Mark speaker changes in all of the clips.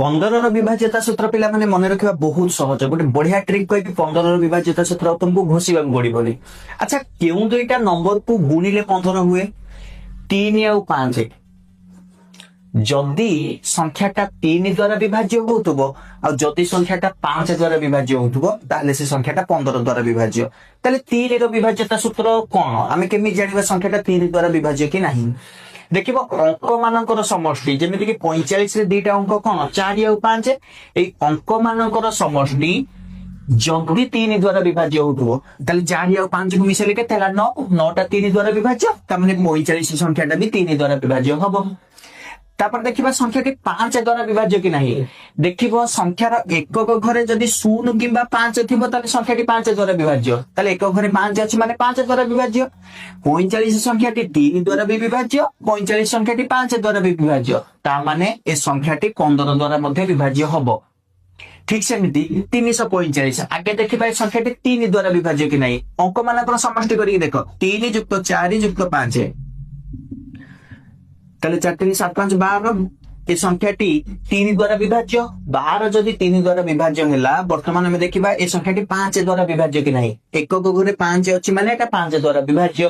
Speaker 1: पंदर विभाज्यता सूत्र पिला माने मन रखा बहुत सहज गोटे बढ़िया ट्रिक कह 15 विभाज्यता सूत्र तुमको घोषिबा पड़े। अच्छा क्यों दुईटा नंबर को गुणिले 15 हुए 3 और 5 जदि संख्याटा 3 द्वारा विभाज्य होतुबो आ जदि संख्याटा 5 द्वारा विभाज्य होतुबो ताले से संख्याटा 15 द्वारा विभाज्य ताले 3 रो विभाज्यता सूत्र कोन आमे केमि जानिबा संख्याटा 3 द्वारा विभाज्य कि नहीं। देखिबो अंक मानकर समष्टि जेमिति कि 45 रे दुईटा अंक कोन 4 और 5 ए अंक मानकर समष्टि जदि 3 द्वारा विभाज्य होतुबो ताले 4 और 5 को मिसेले केते हला 9 टा 3 द्वारा विभाज्य त माने 45 संख्याटा भी 3 द्वारा विभाज्य हबो। तापर देखिबा संख्याटी 5 द्वारा विभाज्य कि नहीं देखिबो संख्यार एकक घरे जदि 0 किंबा 5 थिबो ताले संख्याटी 5 द्वारा विभाज्य ताले एकक घरे 5 अछि माने 5 द्वारा विभाज्य। 45 संख्याटी 3 द्वारा भी विभाज्य 45 संख्याटी 5 द्वारा भी विभाज्य ता माने ए संख्याटी 15 द्वारा मध्ये विभाज्य हबो। ठीक सेमिति 345 आगे देखिबा ए संख्याटी 3 द्वारा विभाज्य कि नहीं अंक मानकर समष्टि करी देखो 3 + 4 + 5 ताले 4 3 7 5 12 ए संख्याटी 3 द्वारा विभाज्य 12 जदि 3 द्वारा विभाज्य हैला वर्तमान में देखिबा ए संख्याटी 5 द्वारा विभाज्य कि नहीं एकक घरे 5 अछि माने एटा 5 द्वारा विभाज्य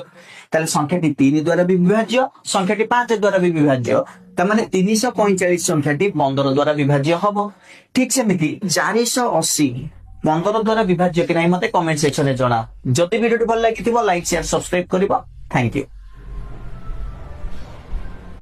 Speaker 1: ताले संख्याटी 3 द्वारा भी विभाज्य संख्याटी 5 द्वारा भी विभाज्य त माने 345 संख्याटी 15 द्वारा विभाज्य हबो। ठीक सेमिति 480 15 द्वारा विभाज्य कि नहीं मते कमेंट सेक्शन रे जणा। जदि वीडियो भल लागिथिबो लाइक शेयर सब्सक्राइब करिवो। Thank you.